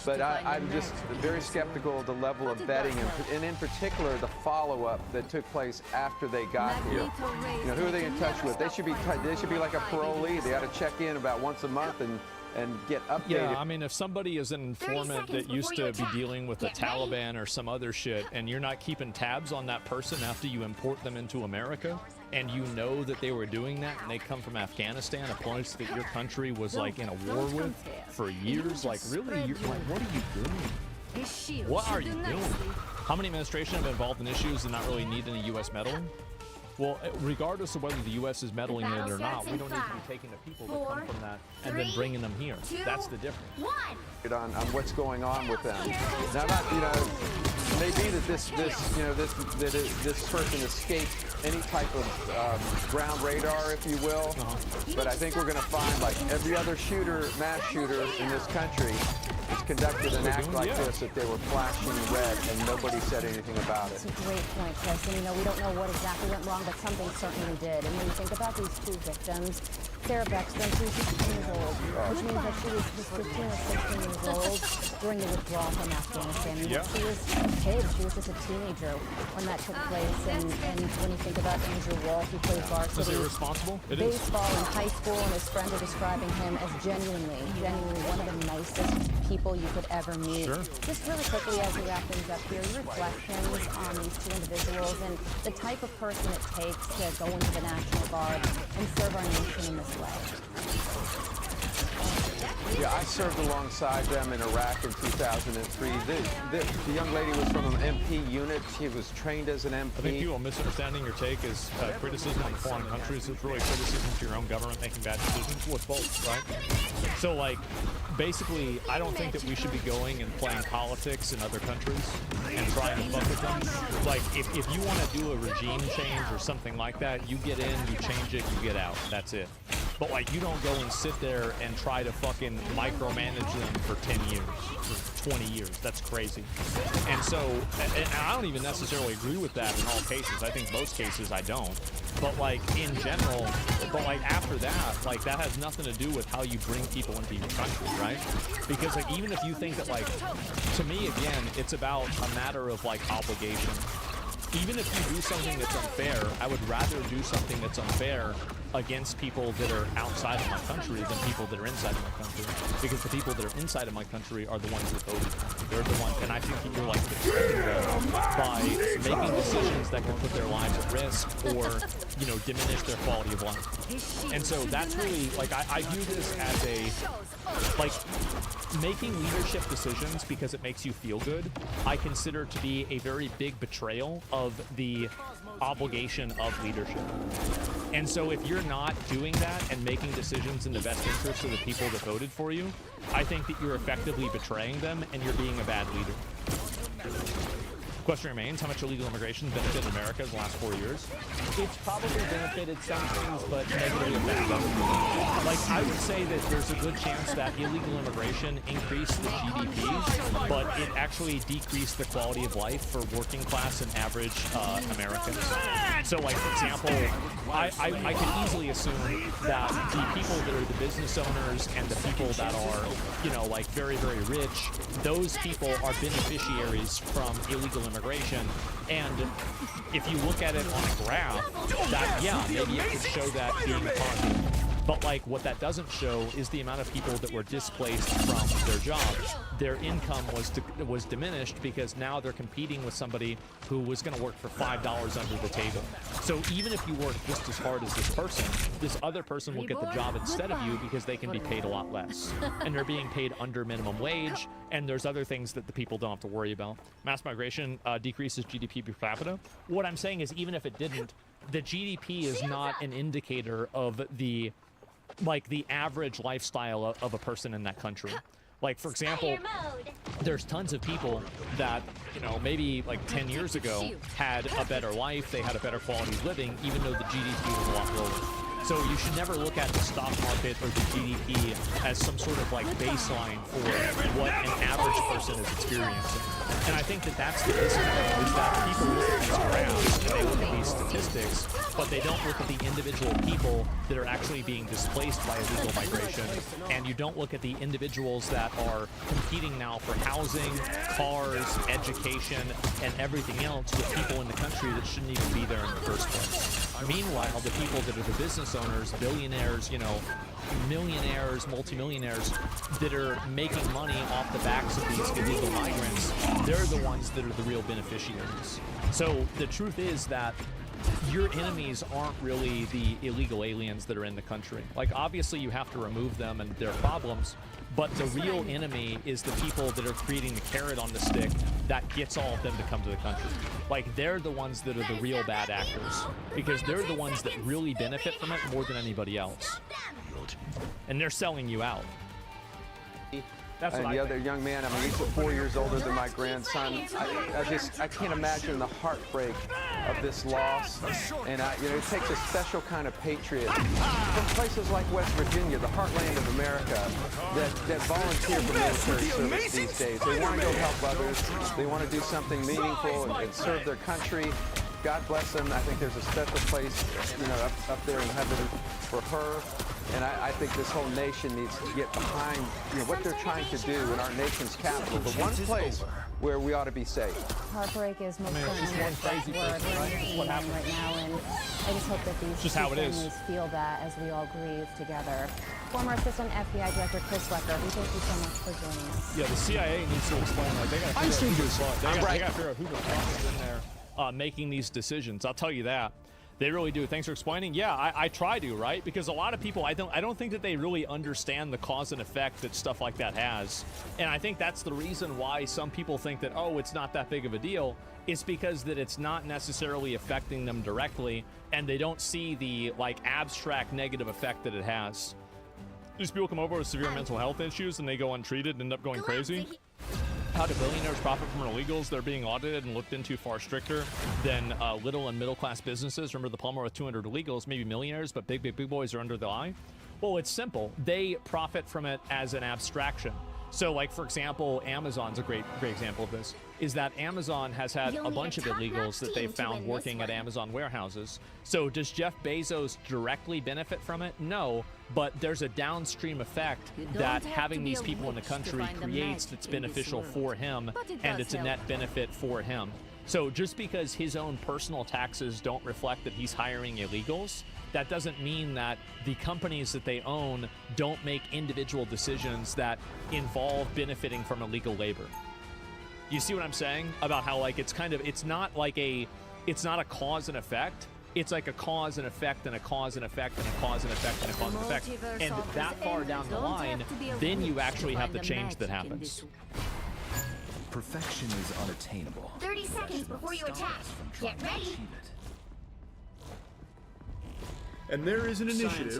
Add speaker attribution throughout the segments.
Speaker 1: But I'm just very skeptical of the level of vetting and in particular the follow-up that took place after they got here. You know, who are they in touch with? They should be like a parolee. They ought to check in about once a month and get updated.
Speaker 2: Yeah, I mean, if somebody is an informant that used to be dealing with the Taliban or some other shit, and you're not keeping tabs on that person after you import them into America, and you know that they were doing that, and they come from Afghanistan, a place that your country was like in a war with for years, like really, you're like, what are you doing? What are you doing? How many administration have been involved in issues and not really need any U.S. meddling? Well, regardless of whether the U.S. is meddling in it or not, we don't need to be taking the people that come from that and then bringing them here. That's the difference.
Speaker 1: On what's going on with them. Now, not, you know, it may be that this person escaped any type of ground radar, if you will, but I think we're going to find, like every other mass shooter in this country, has conducted an act like this, that they were flashing red and nobody said anything about it.
Speaker 3: That's a great point, Chris. And, you know, we don't know what exactly went wrong, but something certainly did. And when you think about these two victims, Sarah Beckstrom, she was 16 years old, which means that she was just 15 or 16 years old during the withdrawal from Afghanistan. And she was a kid. She was just a teenager when that took place. And when you think about Andrew Wall, who played varsity baseball in high school, and his friends are describing him as genuinely one of the nicest people you could ever meet. Just really quickly as we wrap things up here, your reflections on these two individuals and the type of person it takes to go into the National Guard and serve our nation in this way.
Speaker 1: Yeah, I served alongside them in Iraq in 2003. The young lady was from an MP unit. She was trained as an MP.
Speaker 2: I think people misunderstanding your take is criticism on foreign countries. It's really criticism to your own government making bad decisions. Well, it's both, right? So, like, basically, I don't think that we should be going and playing politics in other countries and trying to fuck with them. Like, if you want to do a regime change or something like that, you get in, you change it, you get out. That's it. But, like, you don't go and sit there and try to fucking micromanage them for 10 years, for 20 years. That's crazy. And so, and I don't even necessarily agree with that in all cases. I think most cases I don't. But, like, in general, but, like, after that, like, that has nothing to do with how you bring people into your country, right? Because, like, even if you think that, like, to me, again, it's about a matter of, like, obligation. Even if you do something that's unfair, I would rather do something that's unfair against people that are outside of my country than people that are inside of my country. Because the people that are inside of my country are the ones that voted. They're the ones, and I think that you're like betraying them by making decisions that can put their lives at risk or, you know, diminish their quality of life. And so that's really, like, I view this as a, like, making leadership decisions because it makes you feel good, I consider to be a very big betrayal of the obligation of leadership. And so if you're not doing that and making decisions in the best interest of the people that voted for you, I think that you're effectively betraying them and you're being a bad leader. Question remains, how much illegal immigration benefited America in the last 4 years? It's probably benefited some things, but negatively affected others. Like, I would say that there's a good chance that illegal immigration increased the GDP, but it actually decreased the quality of life for working class and average Americans. So, like, for example, I can easily assume that the people that are the business owners and the people that are, you know, like, very, very rich, those people are beneficiaries from illegal immigration. And if you look at it on a graph, that, yeah, maybe it could show that being positive. But, like, what that doesn't show is the amount of people that were displaced from their jobs. Their income was diminished because now they're competing with somebody who was going to work for $5 under the table. So even if you work just as hard as this other person will get the job instead of you because they can be paid a lot less. And they're being paid under minimum wage, and there's other things that the people don't have to worry about. Mass migration decreases GDP per capita. What I'm saying is, even if it didn't, the GDP is not an indicator of the, like, the average lifestyle of a person in that country. Like, for example, there's tons of people that, you know, maybe like 10 years ago had a better life, they had a better quality of living, even though the GDP was a lot lower. So you should never look at the stock market or the GDP as some sort of, like, baseline for what an average person is experiencing. And I think that that's the disconnect, is that people look at these graphs and they look at these statistics, but they don't look at the individual people that are actually being displaced by illegal migration. And you don't look at the individuals that are competing now for housing, cars, education, and everything else with people in the country that shouldn't even be there in the first place. Meanwhile, the people that are the business owners, billionaires, you know, millionaires, multimillionaires that are making money off the backs of these illegal migrants, they're the ones that are the real beneficiaries. So the truth is that your enemies aren't really the illegal aliens that are in the country. Like, obviously you have to remove them and their problems, but the real enemy is the people that are creating the carrot on the stick that gets all of them to come to the country. Like, they're the ones that are the real bad actors, because they're the ones that really benefit from it more than anybody else. And they're selling you out. That's
Speaker 1: and
Speaker 2: what
Speaker 1: the
Speaker 2: I
Speaker 1: other
Speaker 2: think.
Speaker 1: young man, I mean, he's 4 years older than my grandson. I can't imagine the heartbreak of this loss. And you know, it takes a special kind of patriot from places like West Virginia, the heartland of America, that volunteer for military service these days. They want to go help others. They want to do something meaningful and serve their country. God bless them. I think there's a special place, you know, up there in heaven for her. And I think this whole nation needs to get behind, you know, what they're trying to do in our nation's capital, the one place where we ought to be safe.
Speaker 3: Heartbreak is most
Speaker 2: it's just
Speaker 3: certainly
Speaker 2: one crazy
Speaker 3: the word
Speaker 2: person,
Speaker 3: we're
Speaker 2: right?
Speaker 3: seeing
Speaker 2: What
Speaker 3: right
Speaker 2: happened?
Speaker 3: now, and I just hope that these
Speaker 2: Just
Speaker 3: two
Speaker 2: how it is.
Speaker 3: families feel that as we all grieve together. Former Assistant FBI Director Chris Wecker, we thank you so much for joining us.
Speaker 2: Yeah, the CIA needs to explain. Like, they got to figure out who the fuck is in there making these decisions. I'll tell you that. They really do. Thanks for explaining. Yeah, I try to, right? Because a lot of people, I don't think that they really understand the cause and effect that stuff like that has. And I think that's the reason why some people think that, oh, it's not that big of a deal. It's because that it's not necessarily affecting them directly, and they don't see the, like, abstract negative effect that it has. These people come over with severe mental health issues and they go untreated and end up going crazy. How do billionaires profit from illegals? They're being audited and looked into far stricter than little and middle class businesses. Remember the plumber with 200 illegals, maybe millionaires, but big boys are under the eye? Well, it's simple. They profit from it as an abstraction. So, like, for example, Amazon's a great example of this, is that Amazon has had a bunch of illegals that they've found working at Amazon warehouses. So does Jeff Bezos directly benefit from it? No, but there's a downstream effect that having these people in the country creates that's beneficial for him, and it's a net benefit for him. So just because his own personal taxes don't reflect that he's hiring illegals, that doesn't mean that the companies that they own don't make individual decisions that involve benefiting from illegal labor. You see what I'm saying about how, like, it's not a cause and effect. It's like a cause and effect and a cause and effect and a cause and effect and a cause and effect. And that far down the line, then you actually have the change that happens.
Speaker 4: Perfection is unattainable.
Speaker 5: 30 seconds before you attack. Get ready.
Speaker 6: And there is an initiative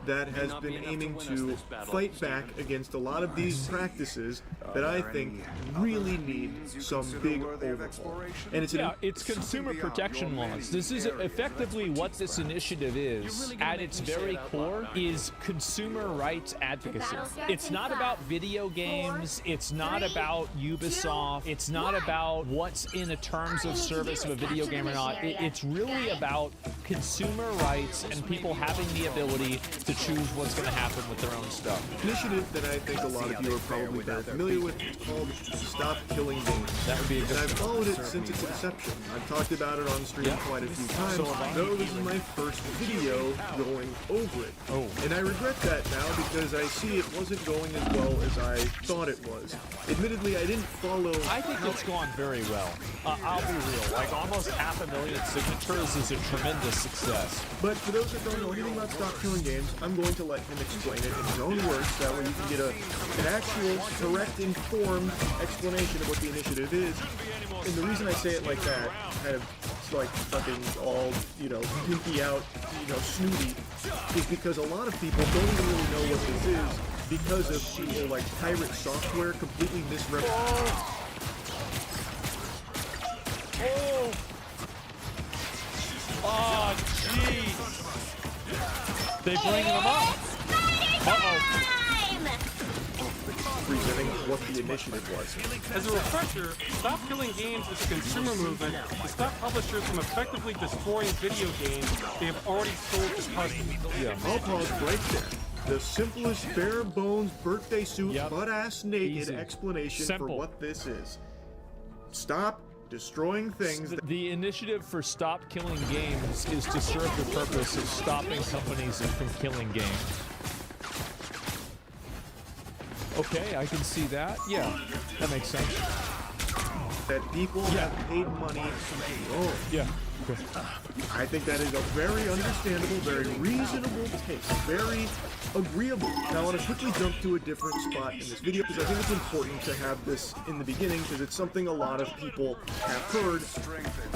Speaker 6: that has been aiming to fight back against a lot of these practices that I think really need some big overhaul. And
Speaker 2: It's consumer protection laws. This is effectively what this initiative is. At its very core is consumer rights advocacy. It's not about video games. It's not about Ubisoft. It's not about what's in a terms of service of a video game or not. It's really about consumer rights and people having the ability to choose what's going to happen with their own stuff.
Speaker 6: initiative that I think a lot of you are probably very familiar with. It's called Stop Killing Games.
Speaker 2: That would be a good
Speaker 6: And I've followed it since its inception. I've talked about it on stream quite a few times. Though this is my first video going over it.
Speaker 2: Oh.
Speaker 6: And I regret that now because I see it wasn't going as well as I thought it was. Admittedly, I didn't follow.
Speaker 2: I think it's gone very well. I'll be real. Like, almost 500,000 signatures is a tremendous success.
Speaker 6: But for those that don't know anything about Stop Killing Games, I'm going to let him explain it in his own words. That way you can get an actual, correct, informed explanation of what the initiative is. And the reason I say it like that, kind of like fucking all, pinky out, snooty, is because a lot of people don't even really know what this is because of people like pirate software completely misrepresenting.
Speaker 2: Oh, jeez. They bringing them up. Uh-oh.
Speaker 6: misrepresenting what the initiative was.
Speaker 7: As a refresher, Stop Killing Games is a consumer movement to stop publishers from effectively destroying video games they have already sold to customers.
Speaker 6: I'll pause right there. The simplest, bare bones, birthday suit,
Speaker 2: Yep.
Speaker 6: butt-ass naked
Speaker 2: Easy.
Speaker 6: explanation
Speaker 2: Simple.
Speaker 6: for what this is. Stop destroying things that
Speaker 2: The initiative for Stop Killing Games is to serve the purpose of stopping companies from killing games. Okay, I can see that. Yeah, that makes sense.
Speaker 6: people have paid money to own.
Speaker 2: Yeah. Okay.
Speaker 6: I think that is a very understandable, very reasonable take, very agreeable. Now I want to quickly jump to a different spot in this video because I think it's important to have this in the beginning because it's something a lot of people have heard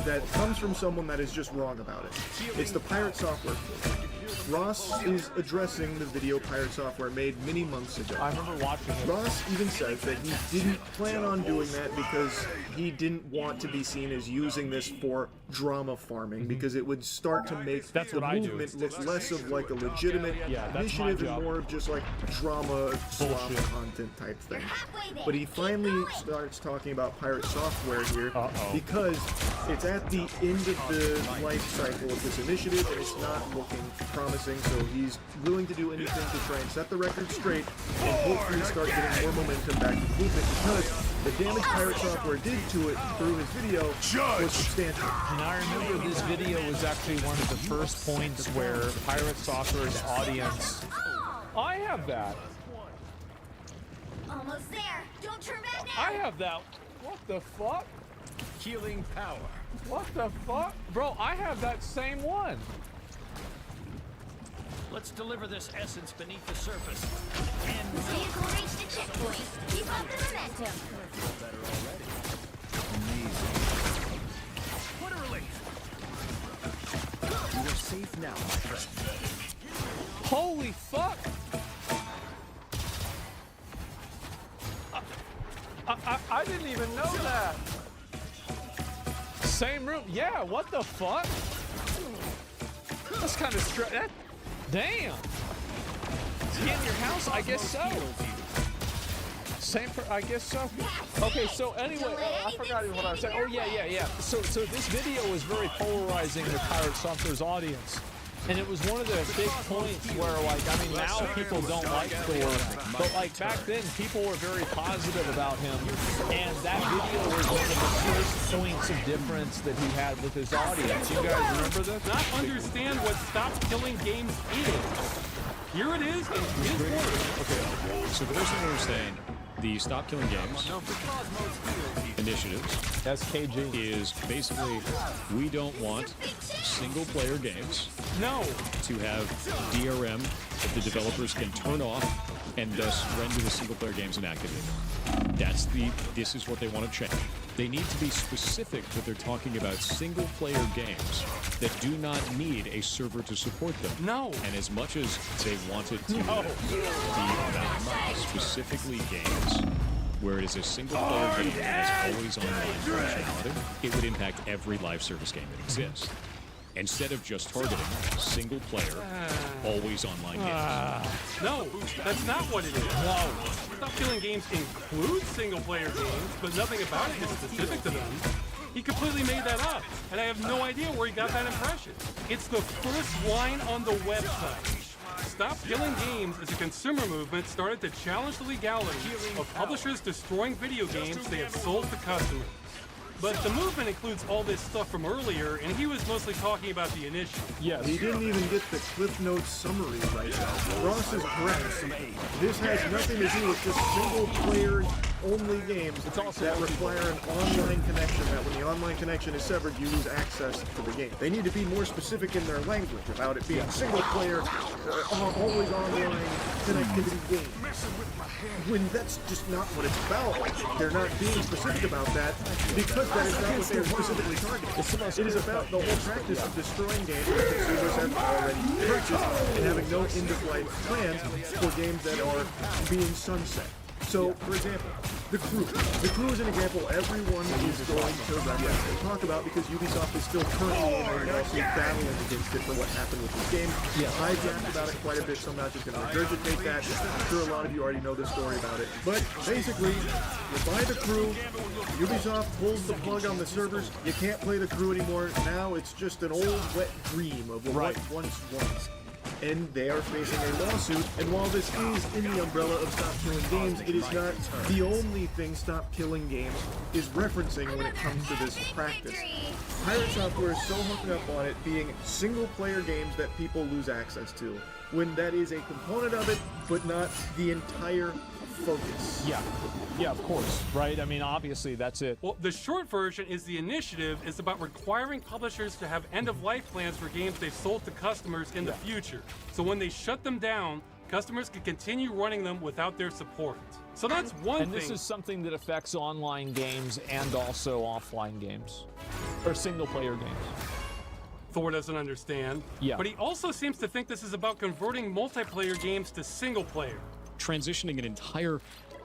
Speaker 6: that comes from someone that is just wrong about it. It's the Pirate Software case. Ross is addressing the video Pirate Software made many months ago.
Speaker 2: I remember watching it.
Speaker 6: Ross even says that he didn't plan on doing that because he didn't want to be seen as using this for drama farming because it would start to make
Speaker 2: That's
Speaker 6: the
Speaker 2: what I do.
Speaker 6: movement look less of like a legitimate
Speaker 2: that's my
Speaker 6: initiative and
Speaker 2: job.
Speaker 6: more of just like drama slop content type thing. But he finally starts talking about Pirate Software here because it's at the end of the life cycle of this initiative and it's not looking promising, so he's willing to do anything to try and set the record straight and hopefully start getting more momentum back to the movement because the damage Pirate Software did to it through his video was substantial.
Speaker 2: And I remember this video was actually one of the first points where Pirate Software's audience... I have that.
Speaker 5: Almost there. Don't turn back now.
Speaker 2: I have that. What the fuck?
Speaker 4: Healing power.
Speaker 2: What the fuck? Bro, I have that same one.
Speaker 8: Let's deliver this essence beneath the surface.
Speaker 5: Vehicle reached the checkpoint. Keep up the momentum.
Speaker 4: Amazing. What a relief. You are safe now, my friend.
Speaker 2: Holy fuck. I didn't even know that. Same room. Yeah, what the fuck? That's kind of straight. Damn. Get in your house? I guess so. Same I guess so. Okay, so anyway, I forgot what I was saying. Oh, yeah. So this video was very polarizing with Pirate Software's audience. And it was one of the big points where, like, I mean, now people don't like Thor, but, like, back then, people were very positive about him, and that video was one of the first points of difference that he had with his audience. You guys remember this?
Speaker 7: Not understand what Stop Killing Games is. Here it is in his words.
Speaker 9: Okay, so the first thing we were saying, the Stop Killing Games initiatives
Speaker 2: SKG
Speaker 9: is basically we don't want single-player games
Speaker 7: No.
Speaker 9: to have DRM that the developers can turn off and thus render the single-player games inactivated. This is what they want to change. They need to be specific that they're talking about single-player games that do not need a server to support them.
Speaker 7: No.
Speaker 9: And as much as they wanted to be about specifically games where it is a single-player game that has always online functionality, it would impact every live service game that exists. Instead of just targeting single-player, always online games.
Speaker 7: No, that's not what it is. No. Stop Killing Games includes single-player games, but nothing about it is specific to them. He completely made that up, and I have no idea where he got that impression. It's the first line on the website. Stop Killing Games is a consumer movement started to challenge the legality of publishers destroying video games they have sold to customers. But the movement includes all this stuff from earlier, and he was mostly talking about the initiative.
Speaker 2: Yes.
Speaker 6: He didn't even get the Cliff Notes summary right now. Ross is correct. This has nothing to do with just single-player only games that require an online connection, that when the online connection is severed, you lose access to the game. They need to be more specific in their language about it being single-player, always online connectivity game. When that's just not what it's about. They're not being specific about that because that is not what they're specifically targeting. It is about the whole practice of destroying games that consumers have already purchased and having no end-of-life plans for games that are being sunset. So, for example, The Crew. The Crew is an example everyone is going to reference and talk about because Ubisoft is still currently in a lawsuit battling against it for what happened with this game. I've yapped about it quite a bit, so I'm not just going to regurgitate that. I'm sure a lot of you already know the story about it. But basically, you buy The Crew, Ubisoft pulls the plug on the servers, you can't play The Crew anymore. Now it's just an old wet dream of what once was. And they are facing a lawsuit, and while this is in the umbrella of Stop Killing Games, it is not the only thing Stop Killing Games is referencing when it comes to this practice. Pirate Software is so hung up on it being single-player games that people lose access to, when that is a component of it, but not the entire focus.
Speaker 2: Yeah, of course, right? I mean, obviously, that's it.
Speaker 7: Well, the short version is the initiative is about requiring publishers to have end-of-life plans for games they've sold to customers in the future. So when they shut them down, customers can continue running them without their support. So that's one thing.
Speaker 2: And this is something that affects online games and also offline games, or single-player games.
Speaker 7: Thor doesn't understand.
Speaker 2: Yeah.
Speaker 7: But he also seems to think this is about converting multiplayer games to single-player.
Speaker 9: Transitioning an entire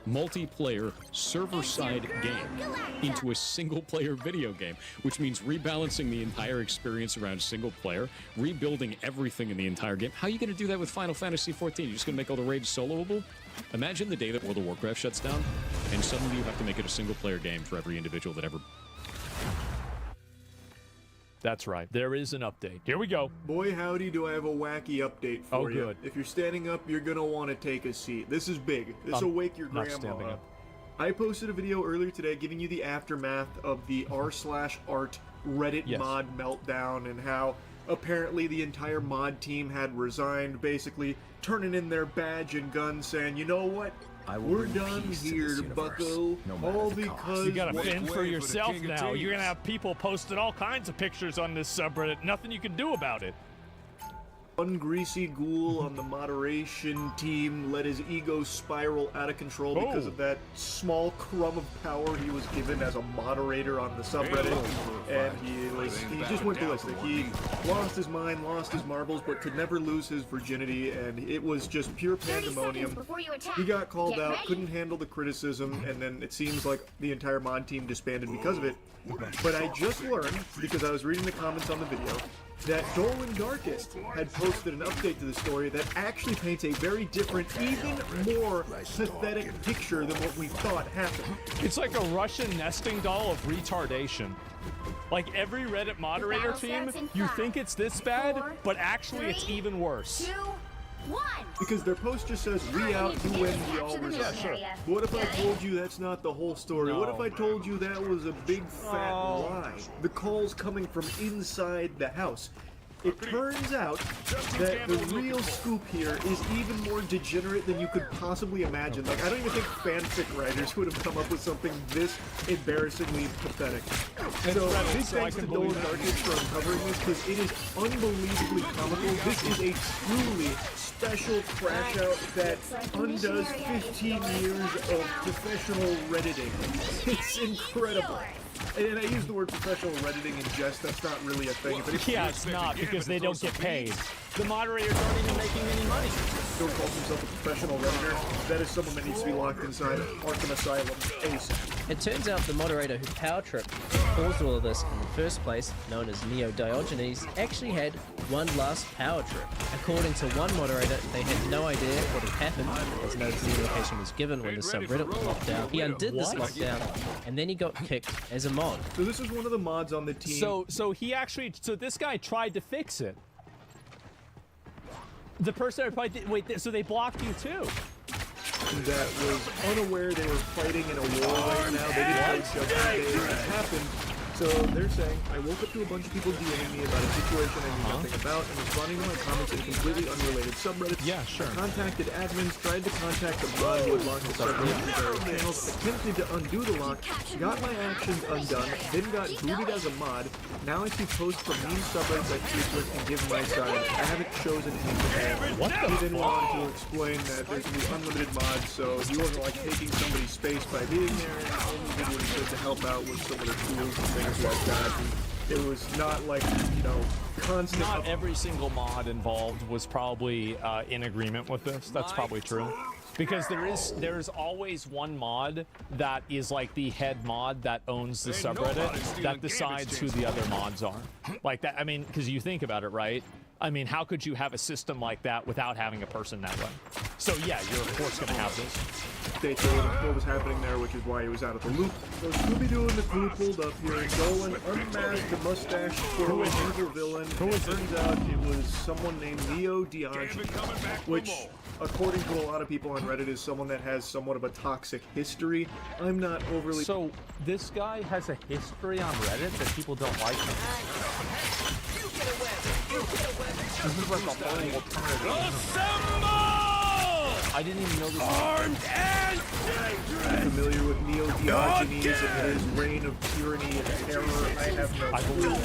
Speaker 9: multiplayer server-side game into a single-player video game, which means rebalancing the entire experience around single-player, rebuilding everything in the entire game. How are you going to do that with Final Fantasy XIV? You're just going to make all the raids soloable? Imagine the day that World of Warcraft shuts down, and suddenly you have to make it a single-player game for every individual that ever...
Speaker 2: That's right. There is an update. Here we go.
Speaker 6: Boy, howdy, do I have a wacky update for you.
Speaker 2: Good.
Speaker 6: If you're standing up, you're going to want to take a seat. This is big. This will wake your
Speaker 2: not
Speaker 6: grandma
Speaker 2: standing
Speaker 6: up.
Speaker 2: up.
Speaker 6: I posted a video earlier today giving you the aftermath of the r/art Reddit mod meltdown and how apparently the entire mod team had resigned, basically turning in their badge and gun saying, you know what? We're done here, bucko. All because
Speaker 2: You gotta fend for yourself now. You're gonna have people posting all kinds of pictures on this subreddit. Nothing you can do about it.
Speaker 6: one greasy ghoul on the moderation team let his ego spiral out of control because of that small crumb of power he was given as a moderator on the subreddit, and he just went ballistic. He lost his mind, lost his marbles, but could never lose his virginity, and it was just pure pandemonium. He got called out, couldn't handle the criticism, and then it seems like the entire mod team disbanded because of it. But I just learned, because I was reading the comments on the video, that Dolan Darkest had posted an update to the story that actually paints a very different, even more pathetic picture than what we thought happened.
Speaker 2: It's like a Russian nesting doll of retardation. Like every Reddit moderator team, you think it's this bad, but actually it's even worse.
Speaker 6: Because their post just says, we out, you win, we all resign.
Speaker 5: Yeah, sure.
Speaker 6: What if I told you that's not the whole story?
Speaker 2: No.
Speaker 6: What if I told you that was a big fat lie? The call's coming from inside the house. It turns out that the real scoop here is even more degenerate than you could possibly imagine. Like, I don't even think fanfic writers would have come up with something this embarrassingly pathetic. So, big thanks to Dolan Darkest for uncovering this, because it is unbelievably comical. This is a truly special crash out that undoes 15 years of professional Redditing. It's incredible. And I use the word professional Redditing in jest. That's not really a thing. But
Speaker 2: It's not, because they don't get paid. The moderators aren't even making any money.
Speaker 6: Don't call himself a professional Redditor. That is someone that needs to be locked inside Arkham Asylum ASAP.
Speaker 10: It turns out the moderator who power tripped caused all of this in the first place, known as Neo Diogenes, actually had one last power trip. According to one moderator, they had no idea what had happened, as no communication was given when the subreddit was locked down. He undid this lockdown, and then he got kicked as a mod.
Speaker 6: So this is one of the mods on the team.
Speaker 2: So this guy tried to fix it. The person that probably did, wait, so they blocked you too?
Speaker 6: That was unaware they were fighting in a war right now. They didn't know just what happened. So they're saying, I woke up to a bunch of people DMing me about a situation I knew nothing about and responding to my comments in completely unrelated subreddits.
Speaker 2: Yeah, sure.
Speaker 6: I contacted admins, tried to contact the mod who had locked the subreddit through their channels, attempted to undo the lock, got my actions undone, then got booted as a mod. Now I see posts from mean subreddits I speak with and give my side. I haven't chosen anything.
Speaker 2: What the
Speaker 6: He then went on to explain that there's going to be unlimited mods, so he wasn't like taking somebody's space by being there, and only did what he could to help out with some of the tools and things like that. And it was not like, you know, constant.
Speaker 2: Not every single mod involved was probably in agreement with this. That's probably true. Because there's always one mod that is like the head mod that owns the subreddit that decides who the other mods are. Like that, I mean, because you think about it, right? I mean, how could you have a system like that without having a person that way? So yeah, you're of course going to have this.
Speaker 6: They told him what was happening there, which is why he was out of the loop. So Scooby-Doo and the crew pulled up here, and Dolan unmasked the mustache for an evil villain. Who is it? Turns out it was someone named Neo Diogenes, which, according to a lot of people on Reddit, is someone that has somewhat of a toxic history. I'm not overly...
Speaker 2: So this guy has a history on Reddit that people don't like him. This is like a whole alternative. I didn't even know this.
Speaker 6: Armed and familiar with Neo Diogenes and his reign of tyranny and terror. I have no clue.